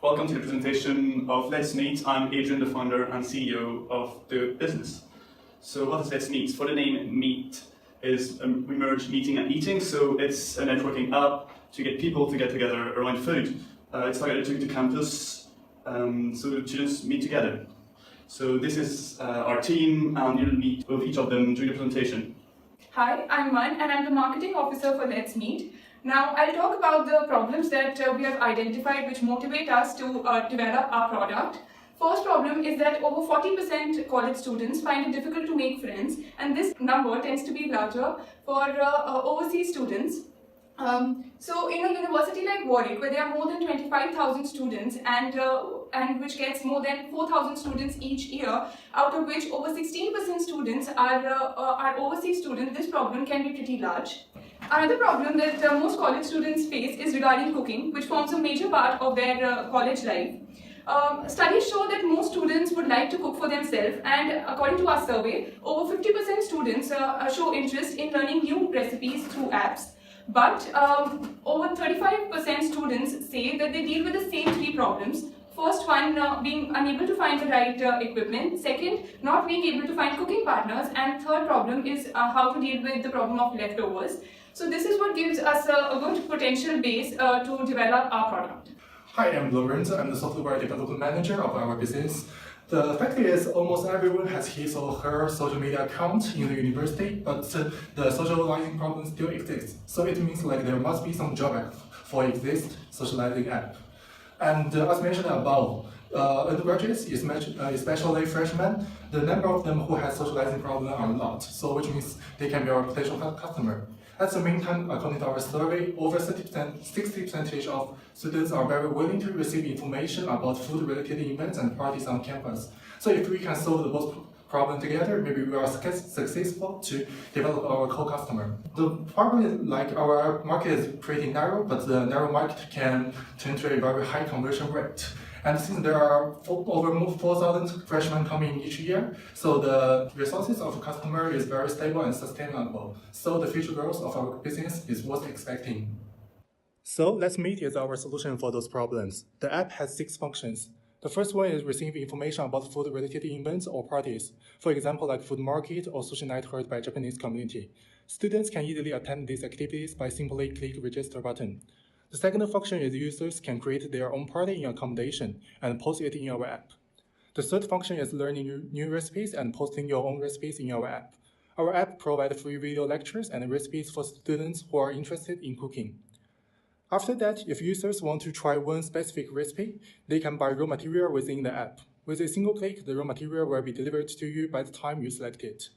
Welcome to the presentation of Let's Meet. I'm Adrian, the founder and CEO of the business. So what is Let's Meet? For the name Meet is we merge meeting and eating, so it's a networking app to get people to get together around food. It's targeted to campus, so students meet together. So this is our team, and you'll meet with each of them during the presentation. Hi, I'm Man, and I'm the marketing officer for Let's Meet. Now, I'll talk about the problems that we have identified which motivate us to develop our product. First problem is that over 40% college students find it difficult to make friends, and this number tends to be larger for overseas students. So in a university like Warwick, where there are more than 25,000 students and which gets more than 4,000 students each year, out of which over 16% students are overseas students, this problem can be pretty large. Another problem that most college students face is regarding cooking, which forms a major part of their college life. Studies show that most students would like to cook for themselves, and according to our survey, over 50% students show interest in learning new recipes through apps. But over 35% students say that they deal with the same three problems. First one, being unable to find the right equipment. Second, not being able to find cooking partners. And third problem is how to deal with the problem of leftovers. So this is what gives us a good potential base to develop our product. Hi, I'm Lorenzo. I'm the software development manager of our business. The fact is, almost everyone has his or her social media account in the university, but the socializing problem still exists. So it means like there must be some drawback for exist socializing app. And as mentioned above, undergraduates, especially freshmen, the number of them who has socializing problem are a lot. So which means they can be our potential customer. At the meantime, according to our survey, over 60% of students are very willing to receive information about food-related events and parties on campus. So if we can solve the both problems together, maybe we are successful to develop our core-customer. The problem is like our market is pretty narrow, but the narrow market can turn to a very high conversion rate. And since there are over 4,000 freshmen coming each year, so the resources of a customer is very stable and sustainable. So the future growth of our business is worth expecting. So Let's Meet is our solution for those problems. The app has 6 functions. The first one is receiving information about food-related events or parties, for example, like food market or social night held by Japanese community. Students can easily attend these activities by simply click register button. The second function is users can create their own party in accommodation and post it in our app. The third function is learning new recipes and posting your own recipes in our app. Our app provides free video lectures and recipes for students who are interested in cooking. After that, if users want to try one specific recipe, they can buy raw material within the app. With a single click, the raw material will be delivered to you by the time you select it.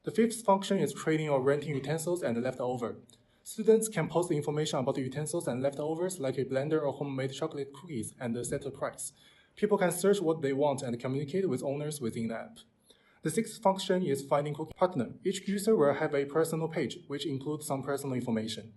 The fifth function is trading or renting utensils and leftover. Students can post information about the utensils and leftovers like a blender or homemade chocolate cookies and set a price. People can search what they want and communicate with owners within the app. The sixth function is finding cooking partner. Each user will have a personal page, which includes some personal information.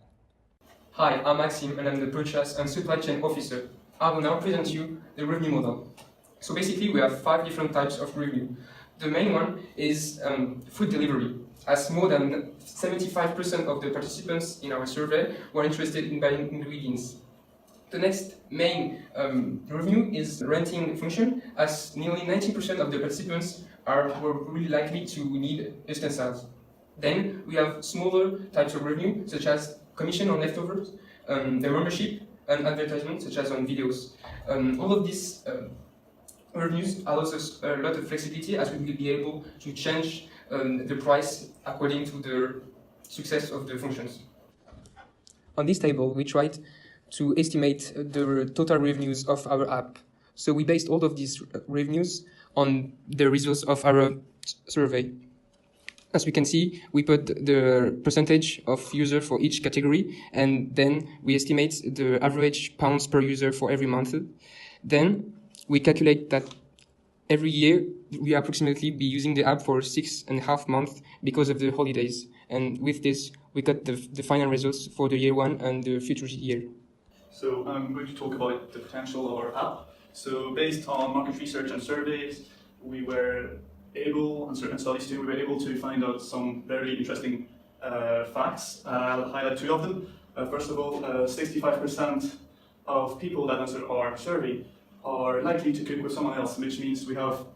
Hi, I'm Maxime and I'm the Purchase and Supply Chain Officer. I will now present you the revenue model. So basically we have 5 different types of revenue. The main one is food delivery, as more than 75% of the participants in our survey were interested in buying ingredients. The next main revenue is renting function, as nearly 90% of the participants were really likely to need utensils. Then we have smaller types of revenue, such as commission on leftovers, the membership, and advertisement, such as on videos. All of these revenues allows us a lot of flexibility, as we will be able to change the price according to the success of the functions. On this table, we tried to estimate the total revenues of our app. So we based all of these revenues on the results of our survey. As we can see, we put the percentage of user for each category, and then we estimate the average pounds per user for every month. Then we calculate that every year we approximately be using the app for 6.5 months because of the holidays. And with this, we got the final results for the year 1 and the future year. So I'm going to talk about the potential of our app. So based on market research and surveys, we were able, and certain studies too, we were able to find out some very interesting facts. I'll highlight 2 of them. First of all, 65% of people that answered our survey are likely to cook with someone else, which means we have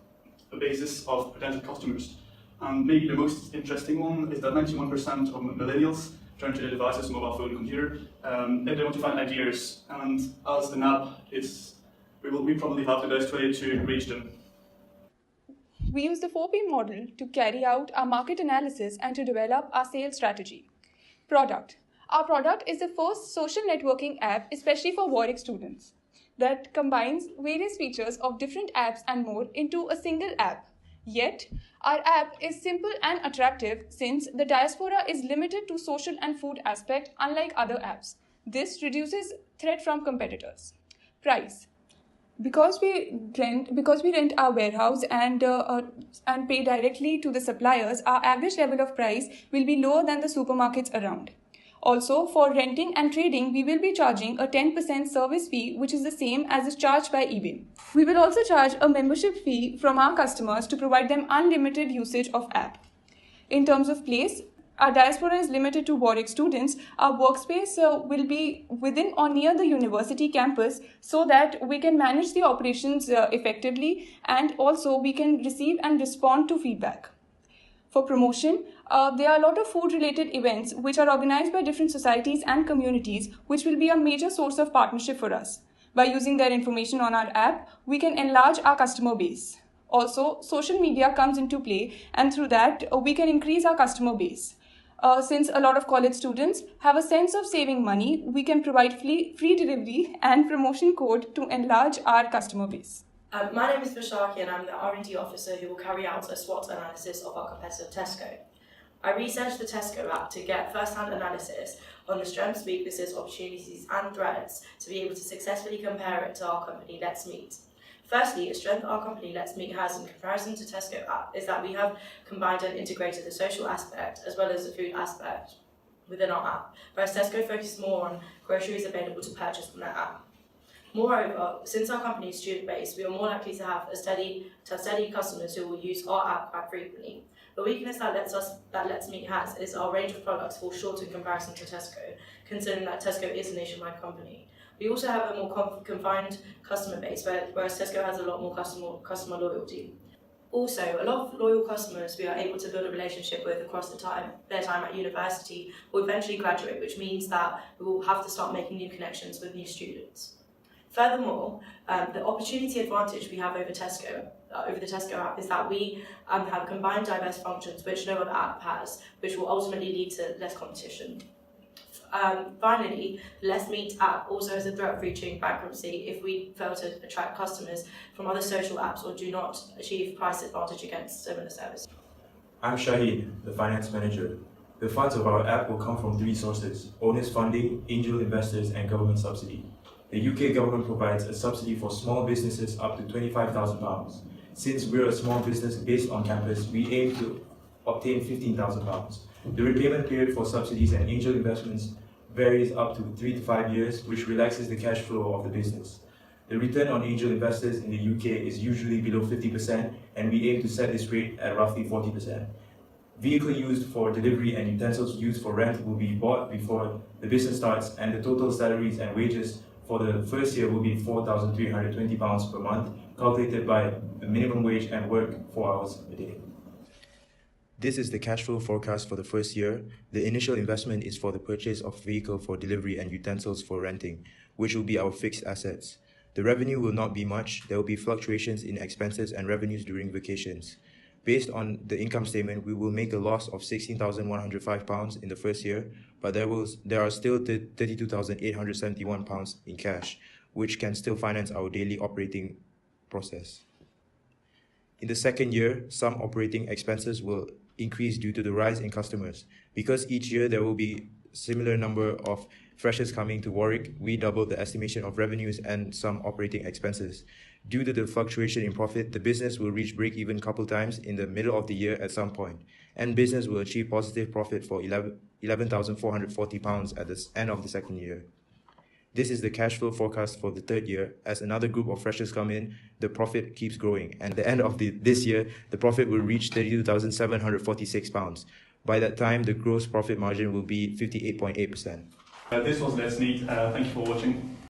a basis of potential customers. And maybe the most interesting one is that 91% of millennials turn to the devices, mobile phone, computer, if they want to find ideas. And as an app, we probably have the best way to reach them. We use the 4P model to carry out our market analysis and to develop our sales strategy. Product. Our product is the first social networking app, especially for Warwick students, that combines various features of different apps and more into a single app. Yet, our app is simple and attractive since the diaspora is limited to social and food aspect, unlike other apps. This reduces threat from competitors. Price. Because we rent our warehouse and pay directly to the suppliers, our average level of price will be lower than the supermarkets around. Also, for renting and trading, we will be charging a 10% service fee, which is the same as is charged by eBay. We will also charge a membership fee from our customers to provide them unlimited usage of app. In terms of place, our diaspora is limited to Warwick students. Our workspace will be within or near the university campus so that we can manage the operations effectively, and also we can receive and respond to feedback. For promotion, there are a lot of food-related events which are organized by different societies and communities, which will be a major source of partnership for us. By using their information on our app, we can enlarge our customer base. Also, social media comes into play, and through that, we can increase our customer base. Since a lot of college students have a sense of saving money, we can provide free delivery and promotion code to enlarge our customer base. My name is Vishaki and I'm the R&D officer who will carry out a SWOT analysis of our competitor Tesco. I researched the Tesco app to get first-hand analysis on the strengths, weaknesses, opportunities and threats to be able to successfully compare it to our company Let's Meet. Firstly, a strength our company Let's Meet has in comparison to Tesco app is that we have combined and integrated the social aspect as well as the food aspect within our app, whereas Tesco focuses more on groceries available to purchase from their app. Moreover, since our company is student-based, we are more likely to have steady customers who will use our app quite frequently. The weakness that Let's Meet has is our range of products falls short in comparison to Tesco, considering that Tesco is a nationwide company. We also have a more confined customer base, whereas Tesco has a lot more customer loyalty. Also, a lot of loyal customers we are able to build a relationship with across their time at university will eventually graduate, which means that we will have to start making new connections with new students. Furthermore, the opportunity advantage we have over the Tesco app is that we have combined diverse functions which no other app has, which will ultimately lead to less competition. Finally, the Let's Meet app also has a threat of reaching bankruptcy if we fail to attract customers from other social apps or do not achieve price advantage against similar services. I'm Shaheen, the finance manager. The funds of our app will come from 3 sources: owners funding, angel investors, and government subsidy. The UK government provides a subsidy for small businesses up to £25,000. Since we're a small business based on campus, we aim to obtain £15,000. The repayment period for subsidies and angel investments varies up to 3 to 5 years, which relaxes the cash flow of the business. The return on angel investors in the UK is usually below 50%, and we aim to set this rate at roughly 40%. Vehicle used for delivery and utensils used for rent will be bought before the business starts, and the total salaries and wages for the first year will be £4,320 per month, calculated by the minimum wage and work 4 hours a day. This is the cash flow forecast for the first year. The initial investment is for the purchase of vehicle for delivery and utensils for renting, which will be our fixed assets. The revenue will not be much. There will be fluctuations in expenses and revenues during vacations. Based on the income statement, we will make a loss of £16,105 in the first year, but there are still £32,871 in cash, which can still finance our daily operating process. In the second year, some operating expenses will increase due to the rise in customers. Because each year there will be similar number of freshers coming to Warwick, we doubled the estimation of revenues and some operating expenses. Due to the fluctuation in profit, the business will reach break-even couple times in the middle of the year at some point, and business will achieve positive profit for £11,440 at the end of the second year. This is the cash flow forecast for the third year. As another group of freshers come in, the profit keeps growing, and at the end of this year, the profit will reach £32,746. By that time, the gross profit margin will be 58.8%. This was Let's Meet. Thank you for watching.